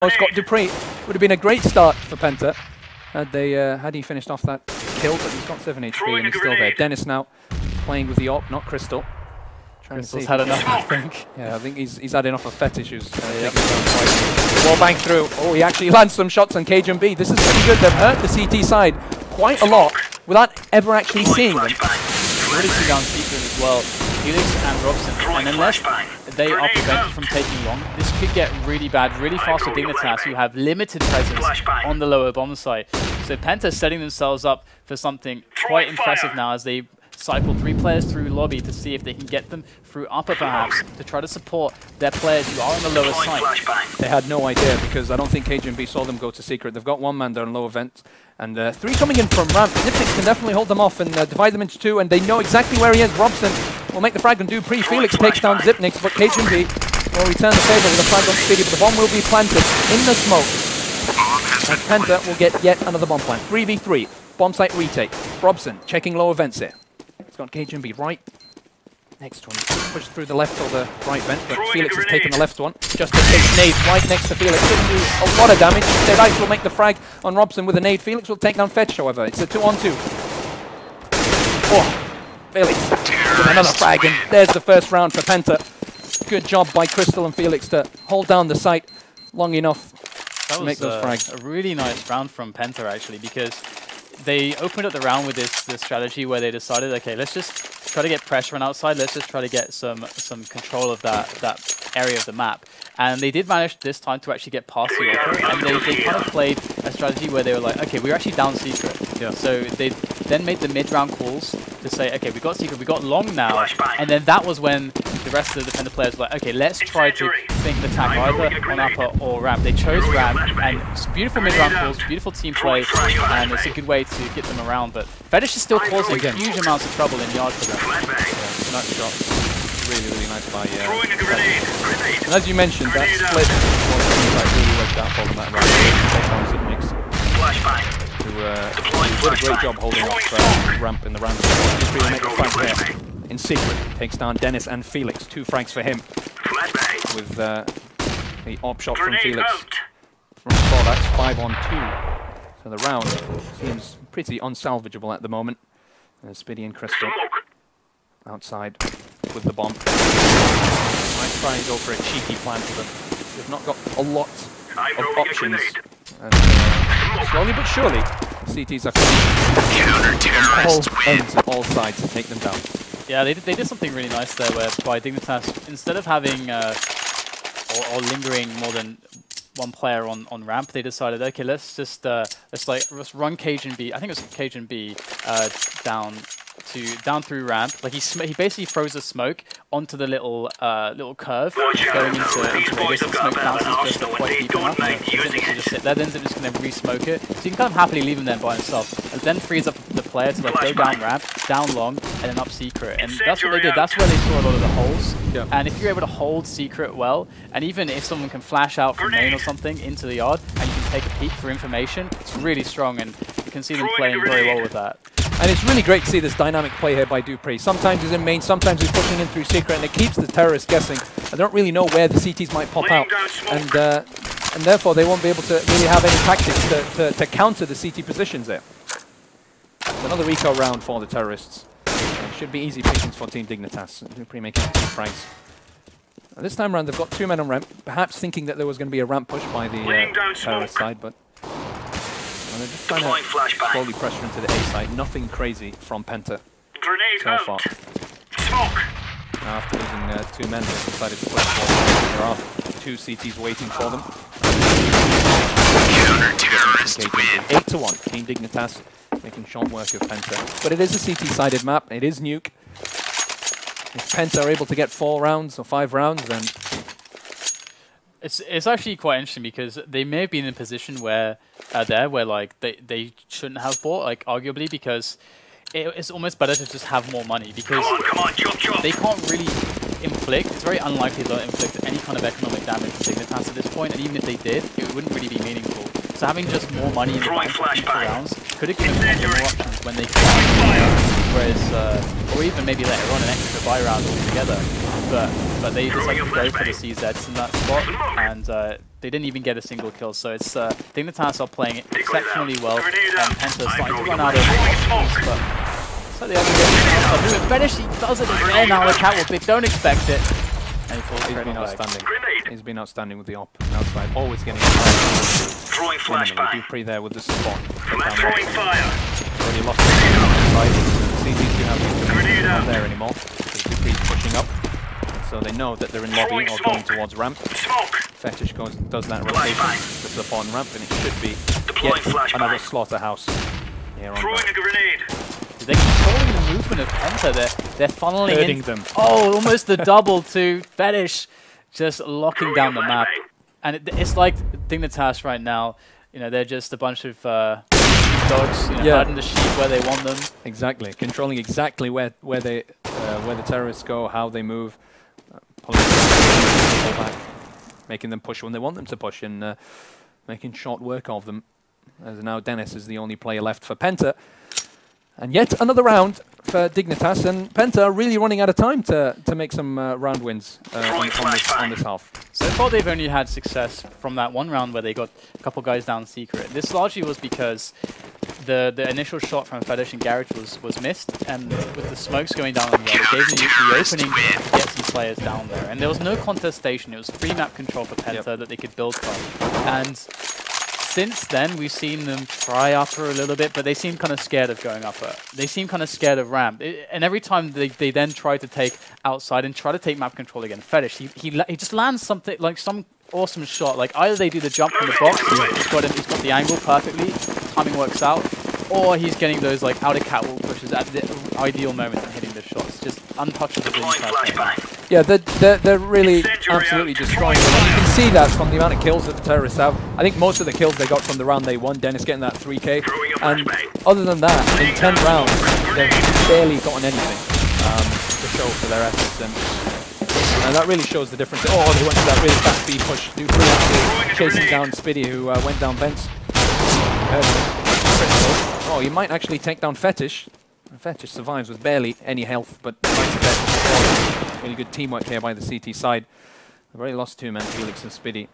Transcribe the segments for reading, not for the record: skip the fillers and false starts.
Got dupreeh. Would have been a great start for Penta had he finished off that kill, but he's got 7 HP and he's still there. Denis now playing with the op, not krystaL. krystaL's had enough, I think. Yeah, I think he's had enough of feTish who's wall bang through. Oh, he actually lands some shots on cajunb. This is pretty good. They've hurt the CT side quite a lot without ever actually seeing them. Really see down Secret as well. feTish and Robson, and unless they are prevented from taking long, this could get really bad, really fast for Dignitas, who have limited presence on the lower bomb site. So Penta setting themselves up for something quite impressive now as they cycle 3 players through lobby to see if they can get them through upper perhaps to try to support their players who are on the lower side. They had no idea because I don't think cajunb saw them go to secret. They've got 1 man down lower vent and 3 coming in from ramp. Xyp9x can definitely hold them off and divide them into 2, and they know exactly where he is. Robson will make the frag on dupreeh. feTish takes down Xyp9x, but cajunb will return the favor with a frag on Spiidi, but the bomb will be planted in the smoke. And Penta will get yet another bomb plant. 3v3, bomb site retake. Robson checking lower vents here. He's got cajunb right next to him. Pushed through the left or the right vent, but feTish has taken the left one. Just in case nade right next to feTish. Didn't do a lot of damage. denis will make the frag on Robson with a nade. feTish will take down feTish, however. It's a 2-on-2. Oh, feTish with another frag, and there's the first round for Penta. Good job by krystaL and feTish to hold down the site long enough to make those frags. A really nice round from Penta, actually, because they opened up the round with this strategy where they decided, okay, let's just try to get pressure on outside. Let's just try to get some control of that area of the map. And they did manage this time to actually get past the upper, and they kind of played a strategy where they were like, okay, we're actually down secret. Yeah. So they then made the mid-round calls to say, okay, we got secret, we got long now, and then that was when the rest of the defender players were like, okay, let's try to think the attack either on upper or ramp. They chose ramp, and it's beautiful mid-round calls, beautiful team play, and it's a good way to get them around. But feTish is still causing huge amounts of trouble in yard for them. Yeah, nice shot. Really, really nice by feTish. And as you mentioned, that split really worked out for them that round. Xyp9x, who did a great job holding off ramp in the round. dupreeh make a frag there in secret. Takes down Denis and feTish. 2 frags for him. With the op shot from feTish. From 4, that's 5-on-2. So the round seems pretty unsalvageable at the moment. Spiidi and krystaL outside with the bomb. Might try and go for a cheeky plant, but they've not got a lot of options. And slowly but surely, CTs are coming from all ends and all sides to take them down. Yeah, they did something really nice there, where by Dignitas, instead of having or lingering more than 1 player on ramp, they decided, okay, let's just run cajunb. I think it was cajunb down through ramp. Like he basically throws a smoke onto the little curve going into radius. The smoke bounces just quite deep enough. Xyp9x just sit there. Then Xyp9x just going to re-smoke it. So you can kind of happily leave him there by himself, and then frees up the player to like go down ramp, down long, and then up secret. And that's what they did. That's where they saw a lot of the holes. Yeah. And if you're able to hold secret well, and even if someone can flash out from main or something into the yard, and you can take a peek for information, it's really strong, and you can see them playing very well with that. And it's really great to see this dynamic play here by dupreeh. Sometimes he's in main, sometimes he's pushing in through secret, and it keeps the terrorists guessing. They don't really know where the CTs might pop out, and therefore they won't be able to really have any tactics to counter the CT positions there. It's another eco round for the terrorists. It should be easy pickings for Team Dignitas. dupreeh making 2 frags. This time around they've got 2 men on ramp, perhaps thinking that there was going to be a ramp push by the terrorist side, but they're just trying to slowly pressure into the A side. Nothing crazy from Penta so far. After losing 2 men, they've decided to push forward. There are 2 CTs waiting for them. 8-1. Team Dignitas making short work of Penta. But it is a CT-sided map. It is nuke. If Penta are able to get 4 rounds or 5 rounds, then it's actually quite interesting, because they may have been in a position where like they shouldn't have bought, like arguably, because it's almost better to just have more money, because they can't really inflict. It's very unlikely they'll inflict any kind of economic damage to Dignitas at this point, and even if they did, it wouldn't really be meaningful. So having just more money in the bank for future rounds could have given them more options when they come out, whereas or even maybe later on an extra buy round altogether. but they decided to go for the CZs in that spot, and they didn't even get a single kill. So it's Dignitas are playing exceptionally well, and Penta starting to run out of options, but so the other game, feTish, he does it again now with Catwalk. They don't expect it. And he falls. He's been outstanding. He's been outstanding with the op outside, always getting dupreeh there with the spot. Throwing fire. Already lost it outside. CT's do have not there anymore. So dupreeh's pushing up. So they know that they're in lobby or going towards ramp. feTish does that rotation to the support and ramp, and it should be yet another slaughterhouse here on ramp. They're controlling the movement of Penta. They're funneling Hurting them. Oh, almost the double to feTish, just locking down the map. And it's like Dignitas right now. You know, they're just a bunch of dogs, you know, herding the sheep where they want them. Exactly, controlling exactly where the terrorists go, how they move, pulling them back, making them push when they want them to push, and making short work of them. As now Denis is the only player left for Penta. And yet another round for Dignitas, and Penta are really running out of time to make some round wins on this half. So far they've only had success from that one round where they got a couple guys down secret. This largely was because the initial shot from feTish and Garage was missed, and with the smokes going down on the wall, it gave them the opening to get some players down there. And there was no contestation, it was free map control for Penta that they could build from. And since then, we've seen them try upper a little bit, but they seem kind of scared of going upper. They seem kind of scared of ramp. And every time they then try to take outside and try to take map control again, feTish, he just lands something like some awesome shot. Like either they do the jump from the box, he's got the angle perfectly, timing works out, or he's getting those like outer catwalk pushes at the ideal moment and hitting the shots. Just untouchable. Yeah, they're really absolutely destroying them. And you can see that from the amount of kills that the terrorists have. I think most of the kills they got from the round they won, Denis getting that 3K. And other than that, in 10 rounds, they've barely gotten anything to show for their efforts. And that really shows the difference. Oh, they went to that really fast speed push. dupreeh actually chasing down Spiidi, who went down vents. krystaL. Oh, you might actually take down feTish. feTish survives with barely any health, but really good teamwork here by the CT side. They've already lost two men, Felix and Spiidi.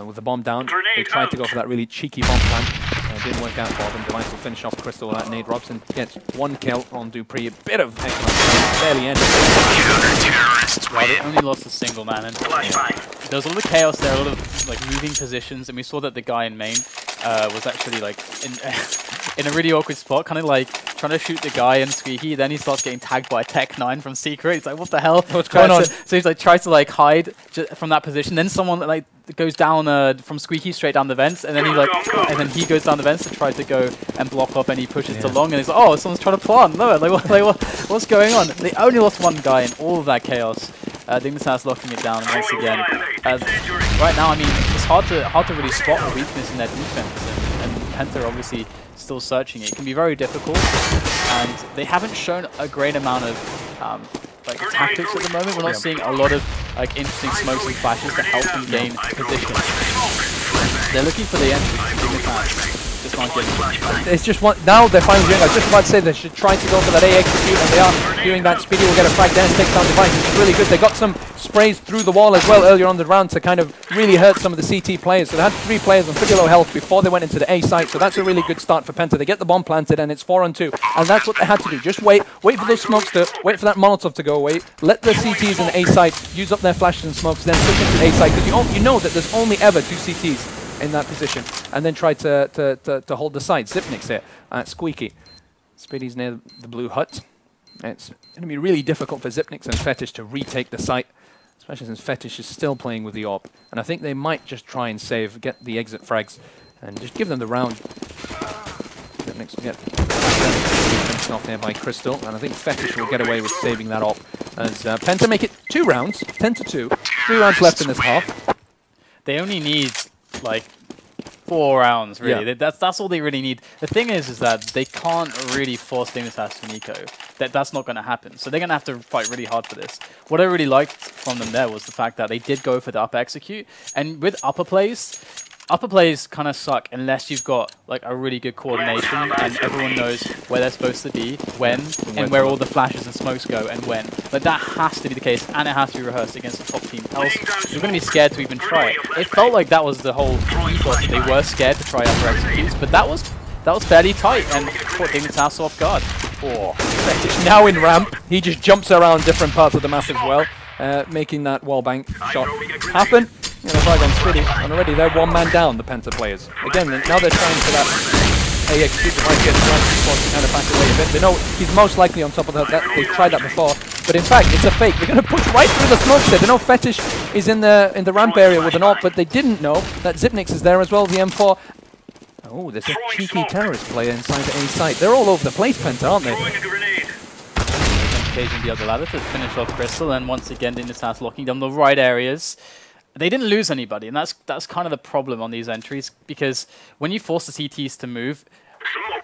With the bomb down, they tried to go for that really cheeky bomb plan. Didn't work out for them. denis will finish off krystaL with that nade. Robson gets one kill on dupreeh. A bit of excellent, barely ended. Well, they only lost a single man. And there was a lot of chaos there, a lot of like moving positions, and we saw that the guy in main was actually like in a really awkward spot, kind of like trying to shoot the guy and Squeaky. Then he starts getting tagged by Tech9 from Secret. He's like, "What the hell? What's going on?" So he's like tries to like hide from that position. Then someone like goes down from Squeaky straight down the vents, and then he goes down the vents to try to go and block off any pushes to long. And he's like, "Oh, someone's trying to plant." No, what's going on? They only lost one guy in all of that chaos. Dignitas locking it down once again. Right now, I mean, it's hard to really spot the weakness in their defense, and Penta obviously still searching it. It can be very difficult, and they haven't shown a great amount of like tactics at the moment. We're not seeing a lot of like interesting smokes and flashes to help them gain position. They're looking for the entry. Just not getting it's just one. Now they're finally doing. I was just about to say they should try to go for that A execute, and they are doing that. Spiidi will get a frag. Denis takes down device. It's really good. They got some sprays through the wall as well earlier on the round to kind of really hurt some of the CT players. So they had 3 players on pretty low health before they went into the A site. So that's a really good start for Penta. They get the bomb planted, and it's 4-on-2, and that's what they had to do. Just wait for those smokes wait for that Molotov to go away. Let the CTs in the A site use up their flashes and smokes, then push into the A site, because you know that there's only ever 2 CTs in that position, and then try to hold the site. Zipnik's here at Squeaky. Spiidi's near the blue hut. It's going to be really difficult for Zipniks and feTish to retake the site, especially since feTish is still playing with the AWP. And I think they might just try and get the exit frags, and just give them the round. Zipniks will get finished off there by krystaL, and I think feTish will get away with saving that AWP, as Penta make it 2 rounds, 10-2, 3 rounds left in this half. They only need like 4 rounds, really. Yeah. That's all they really need. The thing is that they can't really force Dignitas to Nico. That's not going to happen. So they're going to have to fight really hard for this. What I really liked from them there was the fact that they did go for the upper execute. And with upper plays, upper plays kind of suck unless you've got like a really good coordination and everyone knows where they're supposed to be, when, and where all the flashes and smokes go and when. But that has to be the case, and it has to be rehearsed against the top team. Else, you're going to be scared to even try it. It felt like that was the whole ethos, that they were scared to try upper executes, but that was fairly tight and caught Dignitas off guard. Oh, feTish now in ramp. He just jumps around different parts of the map as well, making that wallbang shot happen. And a frag on Spiidi, and already they're one man down, the Penta players. Again, now they're trying for that AXQ device gets right to kind of back away a bit. They know he's most likely on top of that. They've tried that before, but in fact, it's a fake. They're going to push right through the smoke there. They know feTish is in the ramp area with an ult, but they didn't know that Zipnix is there as well, the M4. Oh, there's a cheeky terrorist player inside the A site. They're all over the place, Penta, aren't they? Caging the other ladder to finish off krystaL, and once again, Dignitas locking down the right areas. They didn't lose anybody, and that's kind of the problem on these entries, because when you force the CTs to move,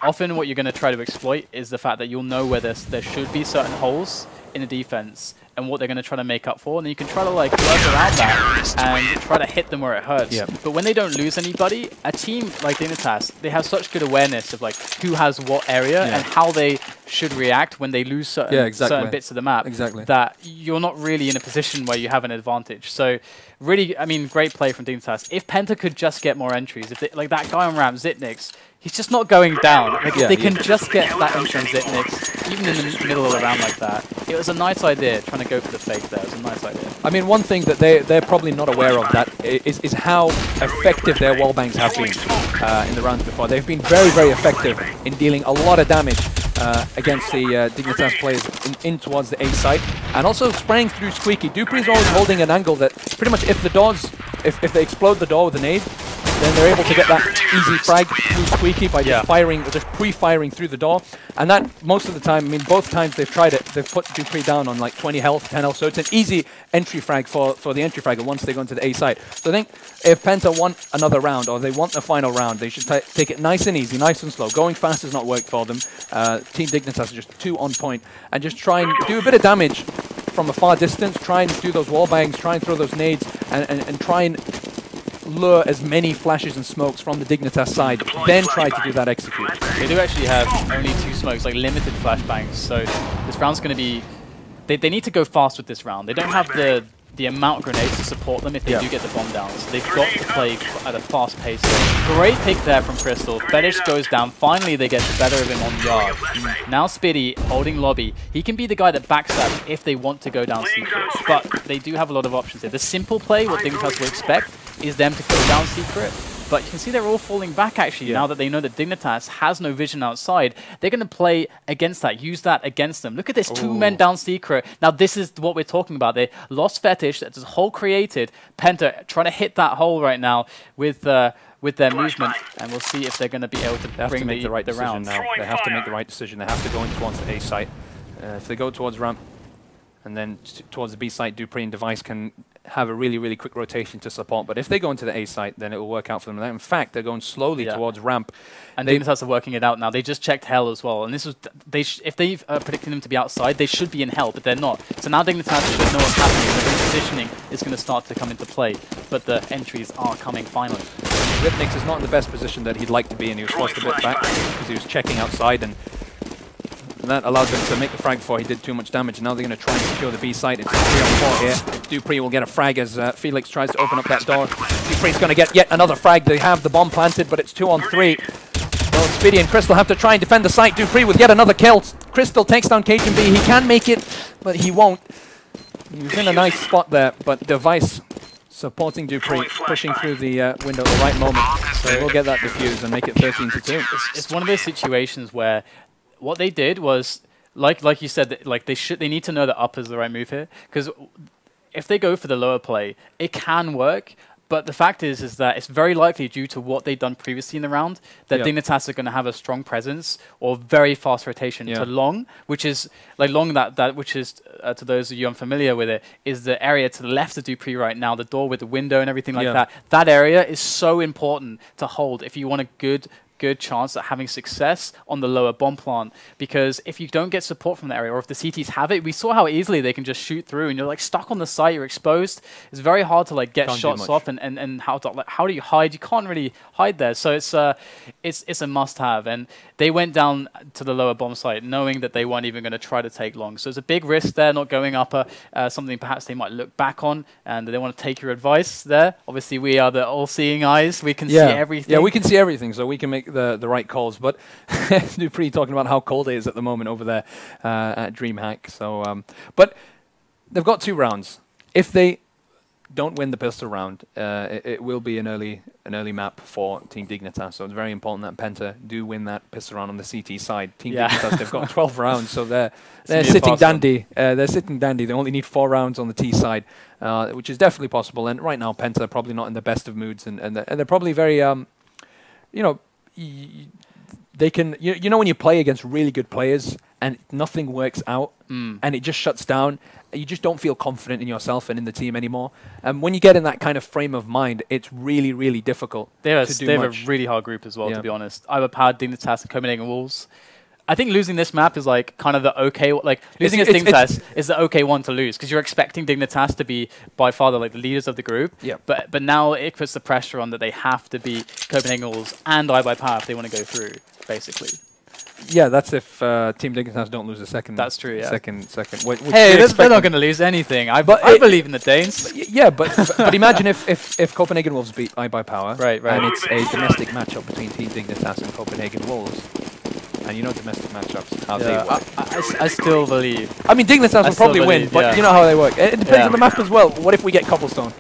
often what you're going to try to exploit is the fact that you'll know where there should be certain holes in the defense and what they're going to try to make up for, and then you can try to like work around that and try to hit them where it hurts. Yep. But when they don't lose anybody, a team like Dignitas, they have such good awareness of like who has what area and how they should react when they lose certain bits of the map, that you're not really in a position where you have an advantage. So really, I mean, great play from Dignitas. If Penta could just get more entries, if they, like that guy on ramp, Zipnix, he's just not going down. Like if they can just get that entry on Zipnix, even in the middle of the round like that, it was a nice idea trying to go for the fake there. It was a nice idea. I mean, one thing that they're probably not aware of that is how effective their wallbangs have been in the rounds before. They've been very, very effective in dealing a lot of damage against the Dignitas players in towards the A site, and also spraying through Squeaky. dupreeh is always holding an angle that pretty much if they explode the door with a nade, then they're able to get that easy frag through Squeaky by just firing, just pre-firing through the door. And that, most of the time, I mean, both times they've tried it, they've put dupreeh down on like 20 health, 10 health, so it's an easy entry frag for the entry fragger once they go into the A site. So I think if Penta want another round, or they want the final round, they should take it nice and easy, nice and slow. Going fast has not worked for them. Team Dignitas are just too on point, and just try and do a bit of damage from a far distance, try and do those wall bangs, try and throw those nades, and try and lure as many flashes and smokes from the Dignitas side, then try to do that execute. They do actually have only 2 smokes, like limited flashbangs, so this round's going to be... They need to go fast with this round. They don't have the amount of grenades to support them if they do get the bomb down, so they've got to play at a fast pace. Great pick there from krystaL. feTish goes down. Finally, they get the better of him on yard. Now Spiidi holding lobby. He can be the guy that backstabs if they want to go down secret, but they do have a lot of options here. The simple play, what Dignitas will expect, is them to go down secret. But you can see they're all falling back, actually, now that they know that Dignitas has no vision outside. They're going to play against that, use that against them. Look at this, 2 men down secret. Now, this is what we're talking about. They lost feTish, that's a hole created. Penta trying to hit that hole right now with their movement, and we'll see if they're going to be able to bring the right decision now. They have to make the right decision. They have to go in towards the A site. If they go towards ramp, and then towards the B site, dupreeh and device can have a really, really quick rotation to support. But if they go into the A site, then it will work out for them. In fact, they're going slowly towards ramp. And Dignitas are working it out now. They just checked hell as well. And this was if they've predicted them to be outside, they should be in hell, but they're not. So now Dignitas should know what's happening. The positioning is going to start to come into play. But the entries are coming finally. Zipnix is not in the best position that he'd like to be in. He was forced a bit back because he was checking outside, and that allowed them to make the frag before he did too much damage. And now they're going to try and secure the B site. It's 3 on 4 here. dupreeh will get a frag as Felix tries to open up that door. dupreeh's going to get yet another frag. They have the bomb planted, but it's 2 on 3. Well, Spiidi and krystaL have to try and defend the site. dupreeh with yet another kill. krystaL takes down cajunb. He can make it, but he won't. He was in a nice spot there, but device supporting dupreeh, pushing through the window at the right moment. So we'll get that defused and make it 13-2. It's one of those situations where what they did was, like you said, like they need to know that up is the right move here, because if they go for the lower play, it can work. But the fact is that it's very likely, due to what they've done previously in the round, that Dignitas are going to have a strong presence or very fast rotation to long, which is like long which is to those of you unfamiliar with it, is the area to the left of dupreeh right now, the door with the window and everything like that. That area is so important to hold if you want a good good chance at having success on the lower bomb plant, because if you don't get support from the area, or if the CTs have it, we saw how easily they can just shoot through, and you're like stuck on the site, you're exposed. It's very hard to like get shots off, and how do you hide? You can't really hide there, so it's a must-have. And they went down to the lower bomb site knowing that they weren't even going to try to take long, so it's a big risk there, not going upper, something perhaps they might look back on, and they want to take your advice there. Obviously, we are the all-seeing eyes. We can see everything. Yeah, we can see everything, so we can make the right calls. But dupreeh talking about how cold it is at the moment over there at DreamHack. So, but they've got 2 rounds. If they don't win the pistol round, it will be an early map for Team Dignitas. So it's very important that Penta do win that pistol round on the CT side. Team Dignitas, they've got 12 rounds, so they're sitting dandy. They're sitting dandy. They only need 4 rounds on the T side, which is definitely possible. And right now, Penta are probably not in the best of moods, and they're probably very, you know, they can, you know, when you play against really good players and nothing works out and it just shuts down, you just don't feel confident in yourself and in the team anymore. And when you get in that kind of frame of mind, it's really, really difficult they have a really hard group as well, to be honest. Overpowered, Dignitas, and Copenhagen Wolves. I think losing this map is like kind of the okay, like losing against Dignitas is the okay one to lose, because you're expecting Dignitas to be by far the leaders of the group. Yeah. But now it puts the pressure on that they have to beat Copenhagen Wolves and iBuyPower if they want to go through, basically. Yeah, that's if Team Dignitas don't lose a second. That's true. Yeah. Second. Hey, they're not going to lose anything. I believe in the Danes. Yeah, but imagine if Copenhagen Wolves beat iBuyPower, right, and it's a domestic matchup between Team Dignitas and Copenhagen Wolves. And you know domestic matchups, how they work. I still believe. I mean, Dignitas will probably win, but you know how they work. It depends on the map as well. What if we get Cobblestone?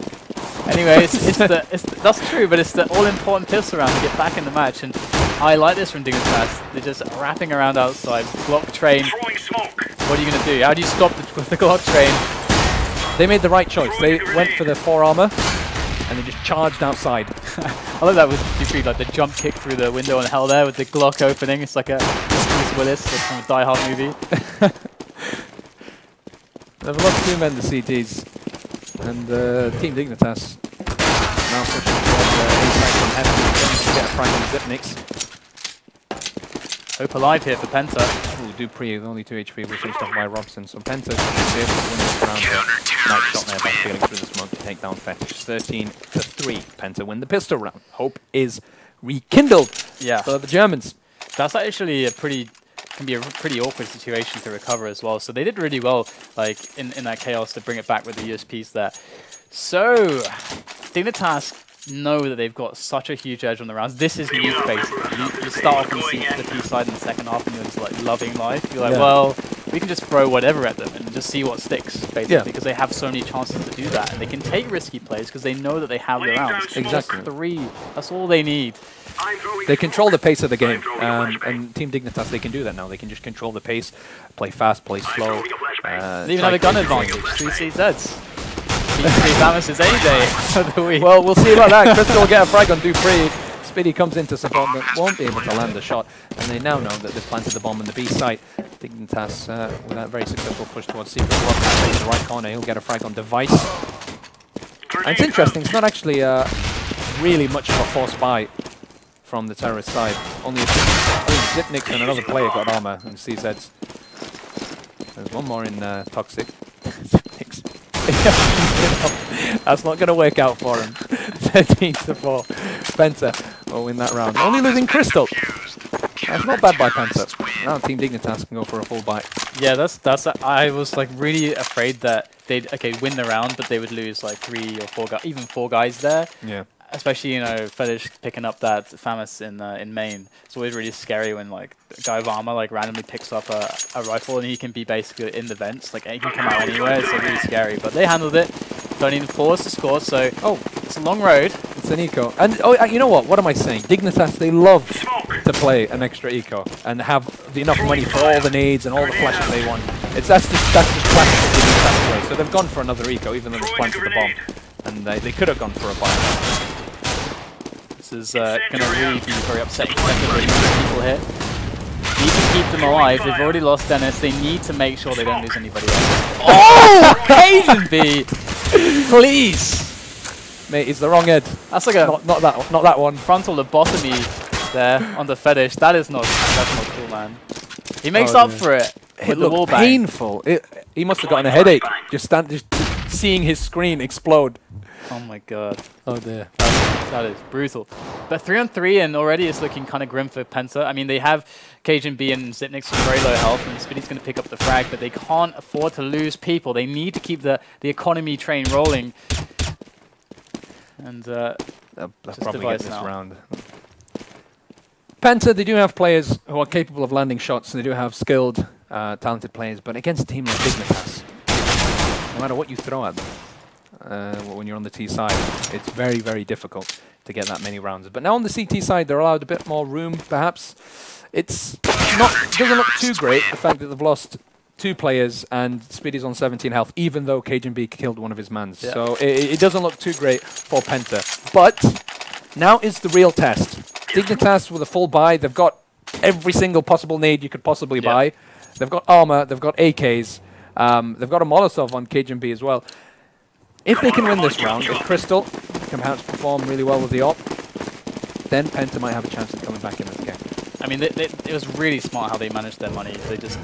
Anyway, that's true, but it's the all-important pistol round to get back in the match, and I like this from Dignitas. They're just wrapping around outside, Glock train. What are you going to do? How do you stop the Glock train? They made the right choice. They went for the 4 armor, and they just charged outside. I love that with dupreeh, like the jump kick through the window on hell there with the Glock opening. It's like a Bruce Willis from a Die Hard movie. They've lost 2 men, the CTs, and Team Dignitas now pushing towards A-side from heaven, to get a frag on Zipnix. Hope alive here for Penta. Ooh, dupreeh with only 2 HP was finished off by Robson, so Penta should be able to win this round. Nice shot there by feeling through the smoke to take down feTish. 13-3. Penta win the pistol round. Hope is rekindled for the Germans. That's actually can be a pretty awkward situation to recover as well. So they did really well, like in that chaos, to bring it back with the USPs there. So Dignitas know that they've got such a huge edge on the rounds. This is youth, basically. You start off on the T side in the second half, and you're just like loving life. You're like, well, we can just throw whatever at them and just see what sticks, basically, because they have so many chances to do that, and they can take risky plays because they know that they have the rounds. Exactly. 3. That's all they need. They control the pace of the game, and Team Dignitas, they can do that now. They can just control the pace, play fast, play slow. They even have a gun advantage. 3 CZs. Beat any day of the week. we'll see about that. krystaL will get a frag on dupreeh. Spiidi comes in to support, but won't be able to land the shot. And they now know that they've planted the bomb on the B site. Dignitas, with that very successful push towards Secret Block, in the right corner, he'll get a frag on Device. And it's interesting, it's not actually really much of a forced buy from the terrorist side. Only Zipnix and another player got armor and CZs. There's one more in Toxic. Zipnix. That's not going to work out for him. 13-4. Penta will win that round. Only losing krystaL. That's not bad by Penta. Now Team Dignitas can go for a full bite. Yeah, I was like really afraid that they'd win the round, but they would lose like 3 or 4 guys, even 4 guys there. Yeah. Especially, you know, feTish picking up that FAMAS in main. It's always really scary when like a guy with armor like randomly picks up a rifle and he can be basically in the vents, like he can come out anywhere. It's like, really scary, but they handled it. Don't even force to score, so it's a long road. It's an eco, and you know what? What am I saying? Dignitas, they love to play an extra eco and have enough money for all the nades and all the flashes they want. That's just classic Dignitas play. So they've gone for another eco, even though they've planted the bomb, and they could have gone for a buy. This is going to really be very upsetting for people here. Need to keep them alive. They've already lost Denis. They need to make sure they don't lose anybody else. Oh, cajunb! Please, mate, it's the wrong head. That's like a not that one. Frontal lobotomy there on the feTish. That's not cool, man. He makes up for it with the wall bang. Painful. He must have gotten a headache just seeing his screen explode. Oh my god. Oh dear. That is brutal. But 3-on-3 and already it's looking kind of grim for Penta. I mean, they have cajunb and Zipnix with very low health, and Spiidi's going to pick up the frag, but they can't afford to lose people. They need to keep the economy train rolling. And they'll probably get this round. Penta, they do have players who are capable of landing shots, and they do have skilled, talented players, but against a team like Dignitas, no matter what you throw at them, when you're on the T side, it's very, very difficult to get that many rounds. But now on the CT side, they're allowed a bit more room, perhaps. It doesn't look too great, the fact that they've lost 2 players and Spiidi's on 17 health, even though cajunb killed one of his mans. Yeah. So it doesn't look too great for Penta. But now is the real test. Dignitas with a full buy, they've got every single possible nade you could possibly buy. They've got armor, they've got AKs, they've got a Molotov on cajunb as well. If they can win this round, if krystaL can perhaps perform really well with the op, then Penta might have a chance of coming back in this game. I mean, it was really smart how they managed their money. They just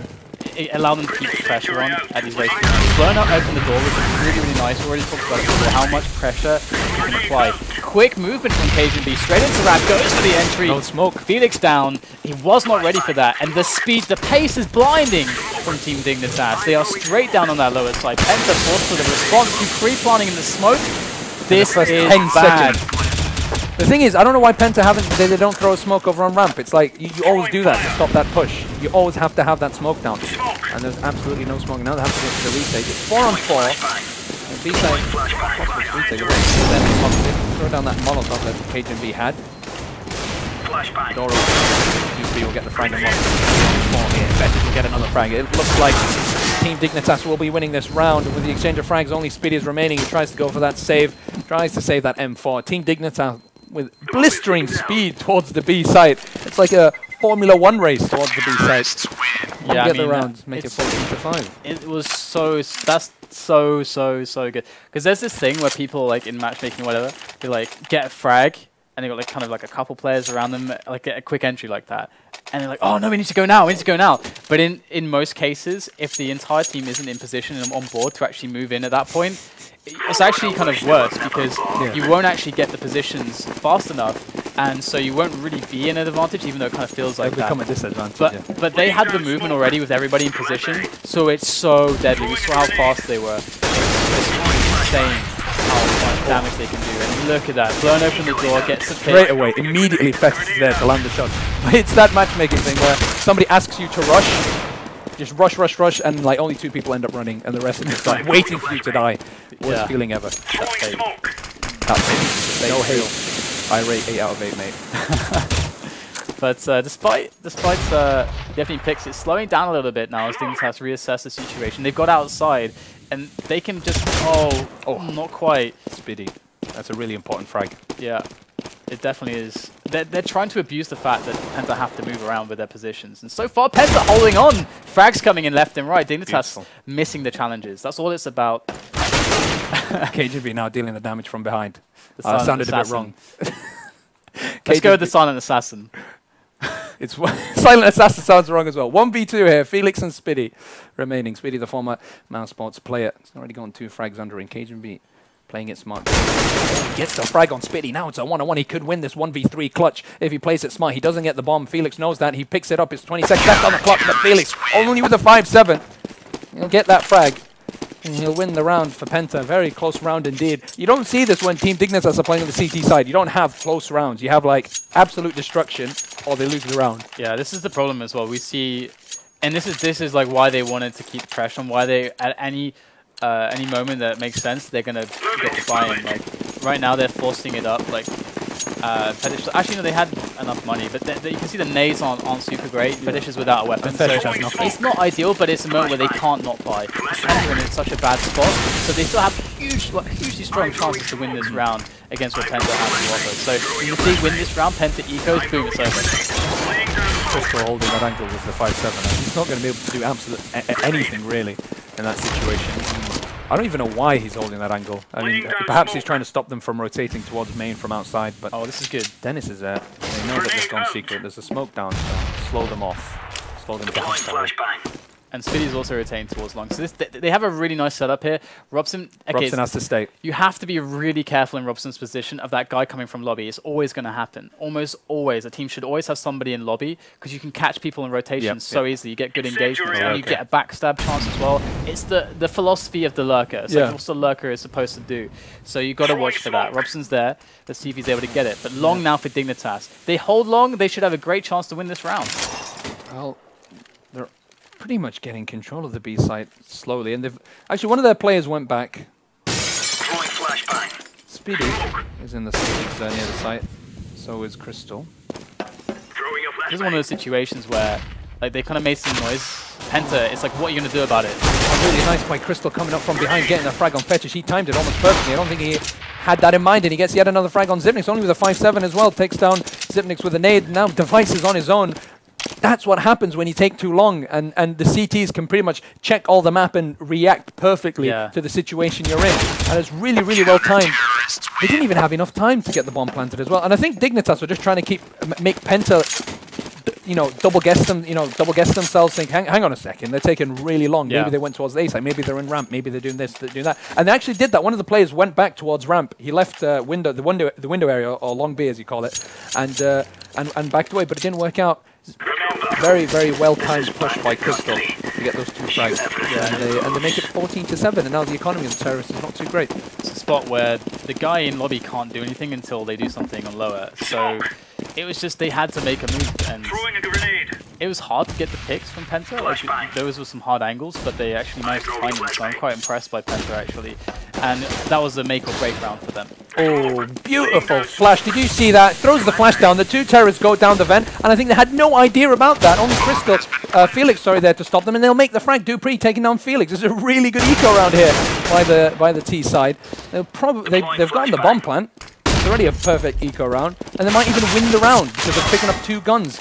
it allowed them to keep the pressure on at these races. Blown up, open the door, which is really, really nice. We already talked about it before, how much pressure you can apply. Quick movement from cajunb, straight into Rab, goes for the entry. No smoke. feTish down. He was not ready for that. And the speed, the pace is blinding from Team Dignitas. They are straight down on that lower side. Penta forced for the response to pre-planning in the smoke. This is 10 bad. Seconds. The thing is, I don't know why Penta they don't throw a smoke over on ramp. It's like, you always do that to stop that push. You always have to have that smoke down. And there's absolutely no smoke. Now they have to go for the retake. It's 4-on-4. B-side, retake. Throw down that Molotov that cajunb had. Door open. dupreeh will get the frag and feTish will get another frag. It looks like Team Dignitas will be winning this round. With the exchange of frags, only Spiidi is remaining. He tries to go for that save. Tries to save that M4. Team Dignitas with blistering speed towards the B site. It's like a Formula 1 race towards the B site. Yeah, get the rounds, make it 14-5. It was that's so good. Because there's this thing where people, like in matchmaking or whatever, they like get a frag and they got like kind of like a couple players around them, like get a quick entry like that. And they're like, oh no, we need to go now, we need to go now. But in most cases, if the entire team isn't in position and on board to actually move in at that point, it's actually kind of worse because you won't actually get the positions fast enough, and so you won't really be in an advantage, even though it kind of feels like that. It'll become a disadvantage. But they had the movement already with everybody in position, so it's so deadly. We saw how fast they were. It's insane how much damage they can do. And look at that, blown open the door, gets the pick. Straight away, immediately feTish is there to land the shot. But it's that matchmaking thing where somebody asks you to rush, just rush, and like only 2 people end up running, and the rest of them start waiting for you to die. Worst feeling ever. No hail. I rate 8 out of 8, mate. But despite definitely picks, it's slowing down a little bit now as Dignitas reassess the situation. They've got outside, and they can just not quite. Spiidi. That's a really important frag. Yeah. It definitely is. They're trying to abuse the fact that Penta have to move around with their positions. And so far, Penta holding on. Frags coming in left and right. Dignitas missing the challenges. That's all it's about. cajunb now dealing the damage from behind. Sounded a bit wrong. Let's go with the Silent Assassin. It's Silent Assassin sounds wrong as well. 1v2 here. feLiX and Spiidi remaining. Spiidi, the former Mouse Sports player. He's already gotten 2 frags under in cajunb. Playing it smart. He gets the frag on Spiidi. Now it's a 1-on-1. He could win this 1v3 clutch if he plays it smart. He doesn't get the bomb. feLiX knows that. He picks it up. It's 20 seconds left on the clock. But feLiX, only with a 5-7. He'll get that frag. And he'll win the round for Penta. Very close round indeed. You don't see this when Team Dignitas are playing on the CT side. You don't have close rounds. You have like absolute destruction or they lose the round. Yeah, this is the problem as well. We see, and this is like why they wanted to keep pressure on, why they at any moment that makes sense, they're gonna get the buy-in. Like right now, they're forcing it up. Like feTish, actually, no, they had enough money, but you can see the nades aren't super great. feTish is without a weapon, so it's not ideal, but it's a moment where they can't not buy. Penta in such a bad spot, so they still have hugely strong chances to win this round against what Penta has to offer. So if they win this round, Penta ecos, boom, it's over. krystaL holding that angle with the 5-7. He's not going to be able to do absolutely anything really in that situation. I don't even know why he's holding that angle. I mean, perhaps he's trying to stop them from rotating towards main from outside, but... Oh, this is good. Denis is there. They know that they've gone secret. There's a smoke down, so slow them off. Slow them down. And Spiidi's also rotating towards long. So they have a really nice setup here. Robson has to stay. You have to be really careful in Robson's position of that guy coming from lobby. It's always going to happen. Almost always. A team should always have somebody in lobby because you can catch people in rotation so easily. You get good engagement and you get a backstab chance as well. It's the philosophy of the lurker. It's like what the lurker is supposed to do. So you got to watch for that. Robson's there. Let's see if he's able to get it. But long now for Dignitas. They hold long. They should have a great chance to win this round. Well, they're pretty much getting control of the B site slowly, and they've actually one of their players went back. Spiidi is in the cities near the site, so is krystaL. This is one of those situations where like they kind of made some noise. Penta, it's like, what are you going to do about it? Oh, really nice by krystaL coming up from behind, getting a frag on feTish. He timed it almost perfectly. I don't think he had that in mind, and he gets yet another frag on Xyp9x, only with a 5-7 as well. Takes down Xyp9x with a nade. Now Device is on his own. That's what happens when you take too long, and the CTs can pretty much check all the map and react perfectly to the situation you're in. And it's really, really well timed. They didn't even have enough time to get the bomb planted as well. And I think Dignitas were just trying to make Penta, double guess themselves. Think, hang on a second, they're taking really long. Maybe they went towards the A side. Maybe they're in ramp. Maybe they're doing this, they're doing that. And they actually did that. One of the players went back towards ramp. He left the window area, or long B as you call it, and backed away. But it didn't work out. Very, very well-timed push by krystaL to get those two frags. And they make it 14-7, and now the economy of the terrorists is not too great. It's a spot where the guy in lobby can't do anything until they do something on lower. So it was just they had to make a move, and it was hard to get the picks from Penta. Like, those were some hard angles, but they actually managed to find them, so I'm quite impressed by Penta, actually. And that was a make or break round for them. Oh, beautiful flash. Did you see that? Throws the flash down. The two terrorists go down the vent, and I think they had no idea about that. Only krystaL, Felix, there to stop them, and they'll make the frag. dupreeh taking down Felix. This is a really good eco round here by the T side. They've gotten the bomb plant. It's already a perfect eco round, and they might even win the round because they're picking up two guns.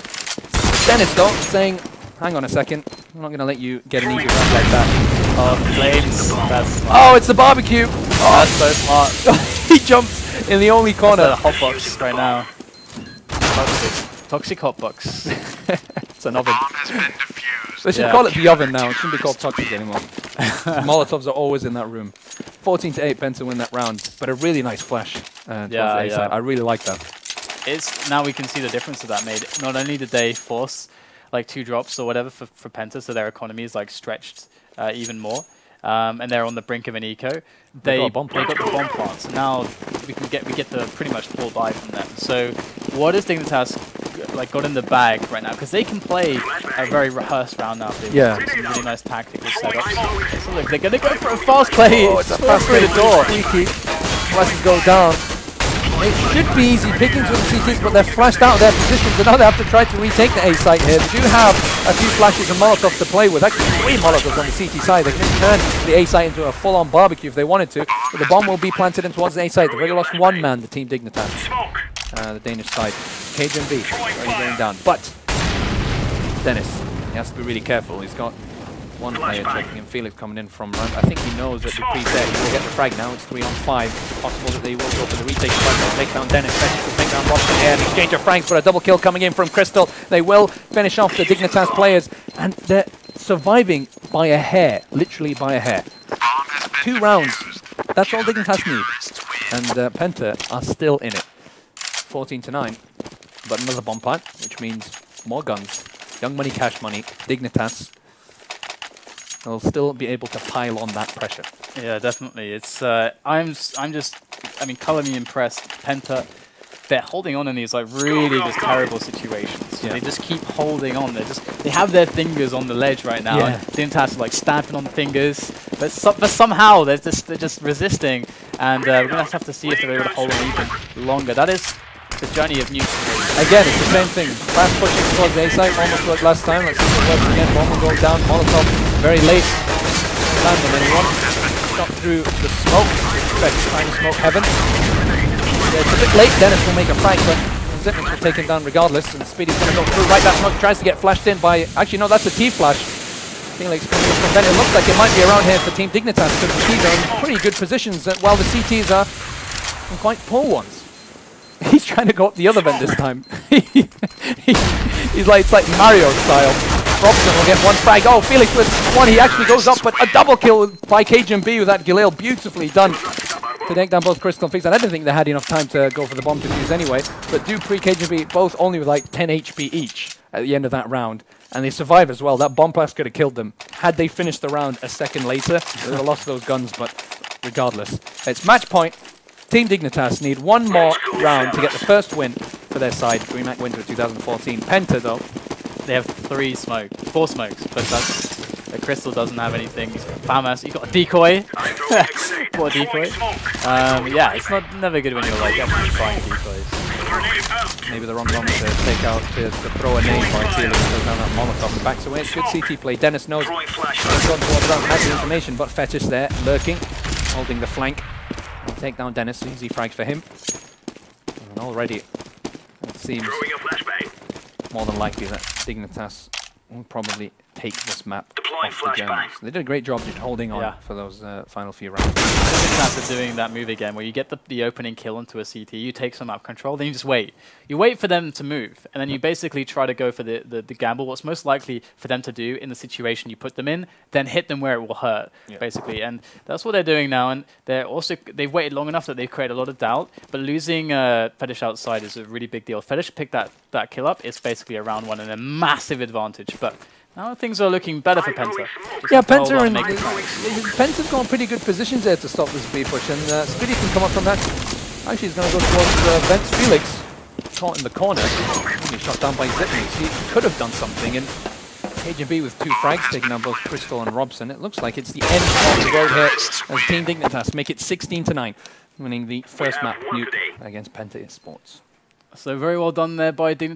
Denis, though, saying, hang on a second, I'm not going to let you get an easy round like that. Oh, flames. That's smart. Oh, it's the barbecue. Oh, that's so smart. He jumps in the only corner. That's a hotbox right now. Toxic hotbox. It's an oven. They should call it the oven now. It shouldn't be called toxic anymore. Molotovs are always in that room. 14-8, Penta win that round, but a really nice flash. I really like that. Now we can see the difference that that made. Not only did they force like 2 drops or whatever for Penta, so their economy is like stretched even more, and they're on the brink of an eco. They got the bomb plants. Now we get the pretty much full buy from them. So what is Dignitas got in the bag right now? Because they can play a very rehearsed round now. Some really nice tactical setups. So look, they're gonna go for a fast play. Oh, it's a fast through the door. Flashes go down. It should be easy pickings with the CTs, but they're flashed out of their positions, and now they have to try to retake the A site here. They do have a few flashes and Molotovs to play with. Actually, 3 Molotovs on the CT side. They can turn the A site into a full-on barbecue if they wanted to, but the bomb will be planted in towards the A site. They've already lost 1 man, the team Dignitas. The Danish side. cajunb already going down. But Denis, he has to be really careful. He's got 1 player checking in, Felix coming in from ramp. I think he knows that dupreeh's there. He will get the frag now. It's 3 on 5. It's possible that they will go for the retake. They'll take down Denis. feTish will take down Robson here. An exchange of frags, but a double kill coming in from krystaL. They will finish off the Dignitas players, and they're surviving by a hair, literally by a hair. 2 rounds. That's all Dignitas need. And Penta are still in it. 14-9. But another bomb plant, which means more guns. Young money, cash money. Dignitas will still be able to pile on that pressure. Yeah, definitely. It's I'm just, I mean, color me impressed. Penta, they're holding on in these like really just terrible situations. Yeah. They just keep holding on. They have their fingers on the ledge right now. Yeah. Dignitas are like stamping on the fingers, but somehow they're just resisting. And we're gonna have to see if they're able to hold on even longer. That is the journey of Nuke. Again, it's the same thing. Fast pushing towards the A site, almost like last time. Let's see if it works again. Bomb will go down. Molotov very late. Land on anyone. Shot through the smoke. Trying to smoke heaven. Yeah, it's a bit late. Denis will make a frag, but Xyp9x will take him down regardless. And Spiidi's going to go through. Right, that smoke tries to get flashed in by. Actually, no, that's a T flash. Felix coming in from Ben. It looks like it might be around here for Team Dignitas because the C's are in pretty good positions while the CTs are in quite poor ones. He's trying to go up the other vent this time. He's like, it's like Mario style. Robson will get one frag. Oh, Felix with one. He actually goes up, but a double kill by cajunb with that Galil. Beautifully done to take down both krystaL and feTish. I don't think they had enough time to go for the bomb defuse anyway. But dupreeh, cajunb, both only with like 10 HP each at the end of that round. And they survive as well. That bomb blast could have killed them. Had they finished the round a second later, they would have lost those guns. But regardless, it's match point. Team Dignitas need one more round to get the first win for their side. DreamHack Winter 2014. Penta, though. They have 4 smokes, but that's... krystaL doesn't have anything. He's got FAMAS. You've got a decoy. What a decoy. Yeah, it's never good when you're like actually trying decoys. Maybe the wrong moment to take out, to throw a nade by Felix goes down that Molotov and backs away. It's good CT play. Denis knows he's gone towards that, has the information, but feTish there, lurking, holding the flank. I'll take down Denis, easy frags for him. And already, it seems more than likely that Dignitas will probably take this map off the Germans. They did a great job just holding on for those final few rounds. Dignitas are doing that move again, where you get the opening kill into a CT, you take some map control, then you just wait. You wait for them to move, and then you basically try to go for the gamble, what's most likely for them to do in the situation you put them in, then hit them where it will hurt, basically. And that's what they're doing now, and they've waited long enough that they've created a lot of doubt, but losing feTish outside is a really big deal. feTish picked that kill up, it's basically a round 1 and a massive advantage, but now things are looking better for Penta. Yeah, Penta's got pretty good positions there to stop this B push, and Spiidi can come up from that. Actually, he's going to go towards Vents. Felix caught in the corner. He shot down by Zipnix. He could have done something, and cajunb with 2 frags taking down both krystaL and Robson. It looks like it's the end of the road here as Team Dignitas make it 16-9, winning the first map nuke against Penta Sports. So very well done there by Dignitas.